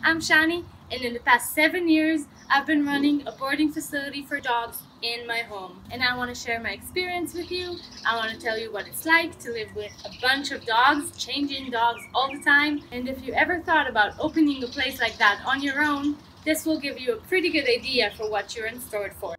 I'm Shani, and in the past 7 years, I've been running a boarding facility for dogs in my home. And I want to share my experience with you. I want to tell you what it's like to live with a bunch of dogs, changing dogs all the time. And if you ever thought about opening a place like that on your own, this will give you a pretty good idea for what you're in store for.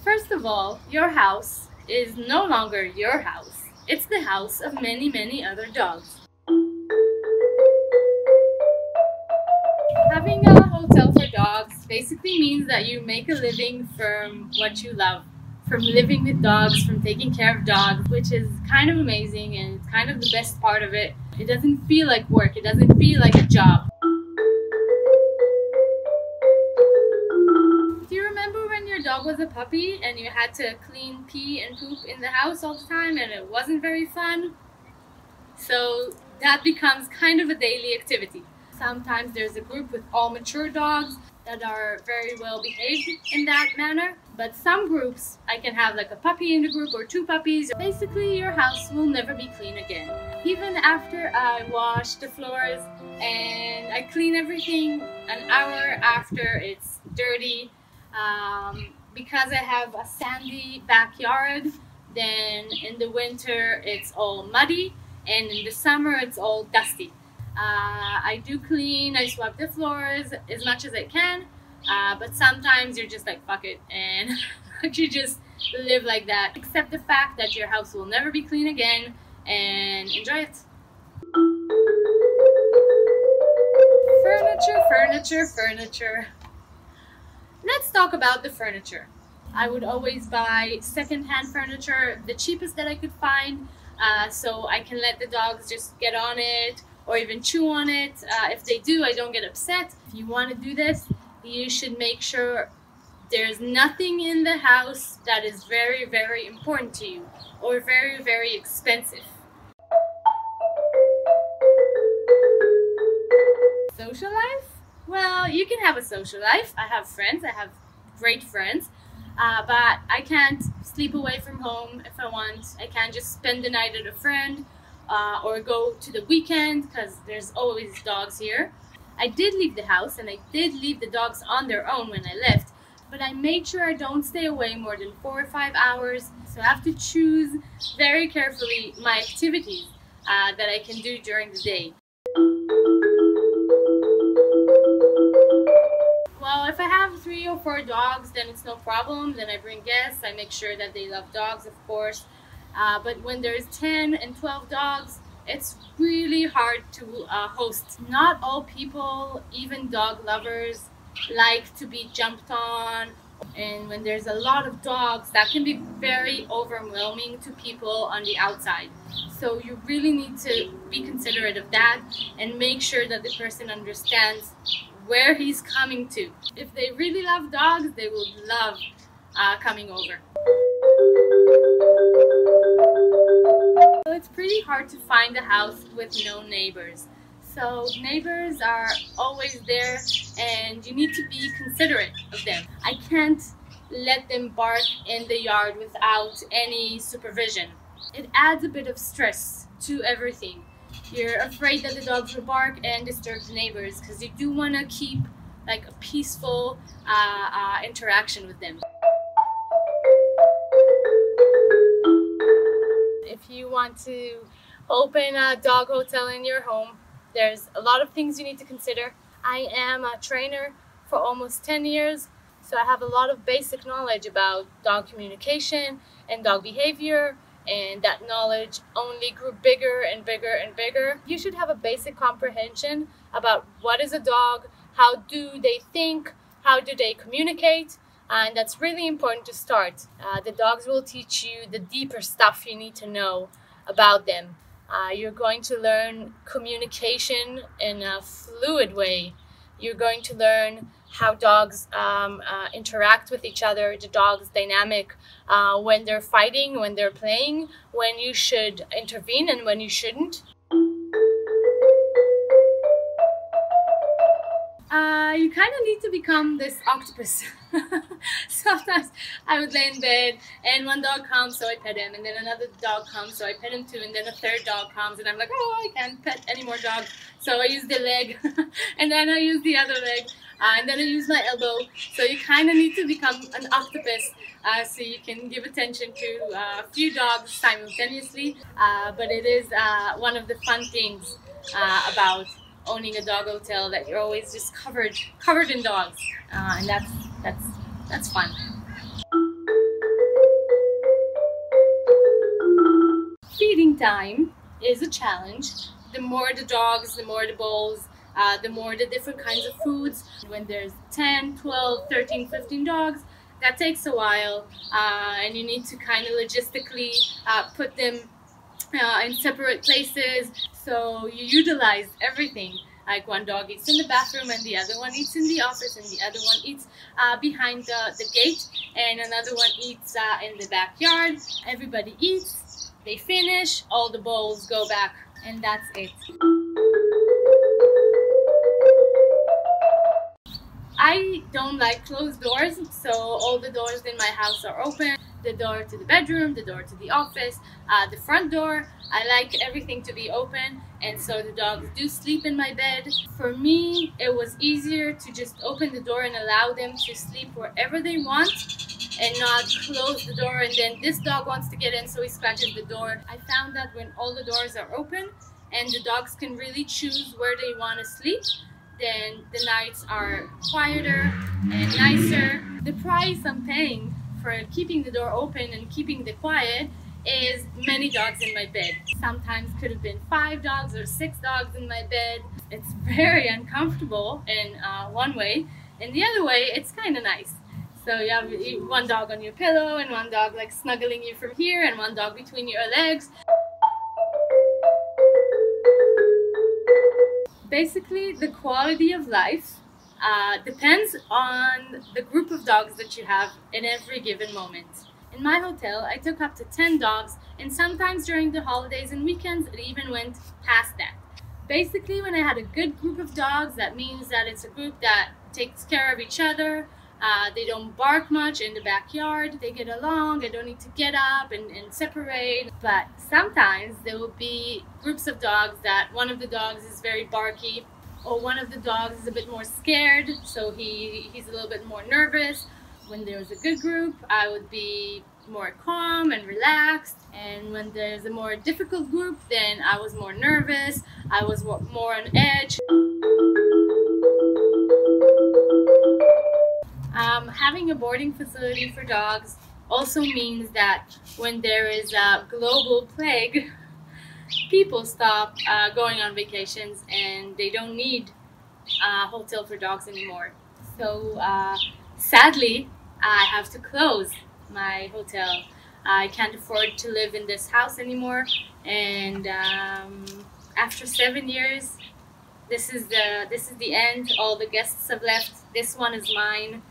First of all, your house is no longer your house. It's the house of many, many other dogs. Having a hotel for dogs basically means that you make a living from what you love, from living with dogs, from taking care of dogs, which is kind of amazing and it's kind of the best part of it. It doesn't feel like work, it doesn't feel like a job. Do you remember when your dog was a puppy and you had to clean pee and poop in the house all the time and it wasn't very fun? So that becomes kind of a daily activity. Sometimes there's a group with all mature dogs that are very well behaved in that manner. But some groups, I can have like a puppy in the group or 2 puppies. Basically, your house will never be clean again. Even after I wash the floors and I clean everything an hour after it's dirty, because I have a sandy backyard, then in the winter it's all muddy and in the summer it's all dusty. I do clean, I swap the floors as much as I can, but sometimes you're just like, fuck it, and you just live like that. Accept the fact that your house will never be clean again and enjoy it. Furniture, furniture, furniture. Let's talk about the furniture. I would always buy secondhand furniture, the cheapest that I could find, so I can let the dogs just get on it or even chew on it. If they do, I don't get upset. If you want to do this, you should make sure there's nothing in the house that is very, very important to you or very, very expensive. Social life? Well, you can have a social life. I have friends, I have great friends, but I can't sleep away from home if I want. I can't just spend the night at a friend or go to the weekend because there's always dogs here. I did leave the house and I did leave the dogs on their own when I left, but I made sure I don't stay away more than 4 or 5 hours. So I have to choose very carefully my activities that I can do during the day. Well, if I have 3 or 4 dogs, then it's no problem. Then I bring guests. I make sure that they love dogs, of course. But when there's 10 and 12 dogs, it's really hard to host. Not all people, even dog lovers, like to be jumped on. And when there's a lot of dogs, that can be very overwhelming to people on the outside. So you really need to be considerate of that and make sure that the person understands where he's coming to. If they really love dogs, they will love coming over. So it's pretty hard to find a house with no neighbors. So neighbors are always there and you need to be considerate of them. I can't let them bark in the yard without any supervision. It adds a bit of stress to everything. You're afraid that the dogs will bark and disturb the neighbors because you do want to keep like a peaceful interaction with them. If you want to open a dog hotel in your home, there's a lot of things you need to consider. I am a trainer for almost 10 years, so I have a lot of basic knowledge about dog communication and dog behavior, and that knowledge only grew bigger and bigger and bigger. You should have a basic comprehension about what is a dog, how do they think, how do they communicate, and that's really important to start. The dogs will teach you the deeper stuff you need to know about them. You're going to learn communication in a fluid way. You're going to learn how dogs interact with each other, the dog's dynamic, when they're fighting, when they're playing, when you should intervene and when you shouldn't. You kind of need to become this octopus. Sometimes I would lay in bed and one dog comes, so I pet him, and then another dog comes, so I pet him too, and then a third dog comes and I'm like, oh, I can't pet any more dogs, so I use the leg and then I use the other leg, and then I use my elbow. So you kind of need to become an octopus so you can give attention to a few dogs simultaneously, but it is one of the fun things about owning a dog hotel, that you're always just covered in dogs, and that's fun. Feeding time is a challenge. The more the dogs, the more the bowls, the more the different kinds of foods. When there's 10, 12, 13, 15 dogs, that takes a while, and you need to kind of logistically put them in separate places, so you utilize everything. Like one dog eats in the bathroom and the other one eats in the office and the other one eats behind the gate, and another one eats in the backyard. Everybody eats, they finish, all the bowls go back, and that's it. I don't like closed doors, so all the doors in my house are open. The door to the bedroom, the door to the office, the front door. I like everything to be open, and so the dogs do sleep in my bed. For me, it was easier to just open the door and allow them to sleep wherever they want, and not close the door and then this dog wants to get in, so he scratches the door. I found that when all the doors are open and the dogs can really choose where they want to sleep, then the nights are quieter and nicer. The price I'm paying for keeping the door open and keeping the quiet is many dogs in my bed. Sometimes could have been 5 dogs or 6 dogs in my bed. It's very uncomfortable in one way, and the other way it's kind of nice. So you have one dog on your pillow and one dog like snuggling you from here and one dog between your legs. Basically, the quality of life depends on the group of dogs that you have in every given moment. In my hotel, I took up to 10 dogs, and sometimes during the holidays and weekends, it even went past that. Basically, when I had a good group of dogs, that means that it's a group that takes care of each other. They don't bark much in the backyard. They get along. I don't need to get up and separate. But sometimes there will be groups of dogs that one of the dogs is very barky, or one of the dogs is a bit more scared, so he's a little bit more nervous. When there's a good group, I would be more calm and relaxed. And when there's a more difficult group, then I was more nervous. I was more on edge. Having a boarding facility for dogs also means that when there is a global plague, people stop going on vacations and they don't need a hotel for dogs anymore. So sadly, I have to close my hotel. I can't afford to live in this house anymore, and after 7 years, this is the end. All the guests have left. This one is mine.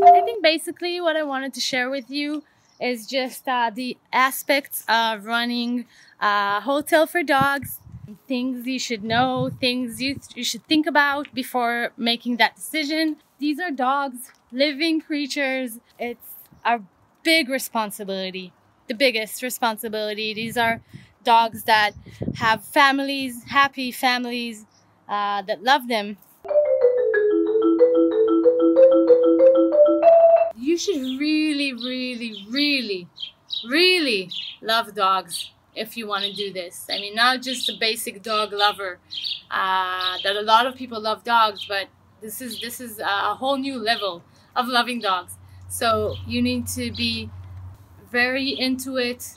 I think basically what I wanted to share with you is just the aspects of running a hotel for dogs, things you should know, things you should think about before making that decision. These are dogs, living creatures. It's a big responsibility, the biggest responsibility. These are dogs that have families, happy families that love them. You should really love dogs if you want to do this. I mean, not just a basic dog lover, that a lot of people love dogs, but this is a whole new level of loving dogs. So you need to be very into it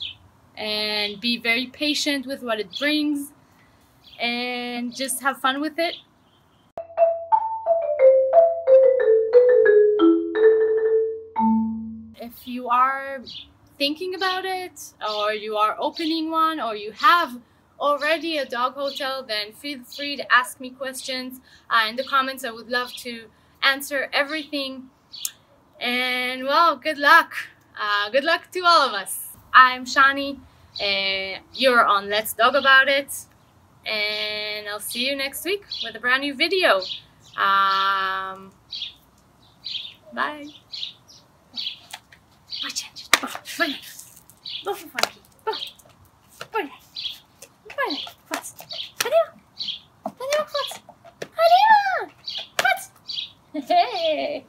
and be very patient with what it brings and just have fun with it. If you are thinking about it, or you are opening one, or you have already a dog hotel, then feel free to ask me questions in the comments. I would love to answer everything. And well, good luck. Good luck to all of us. I'm Shani. You're on Let's Dog About It. And I'll see you next week with a brand new video. Bye. Hey!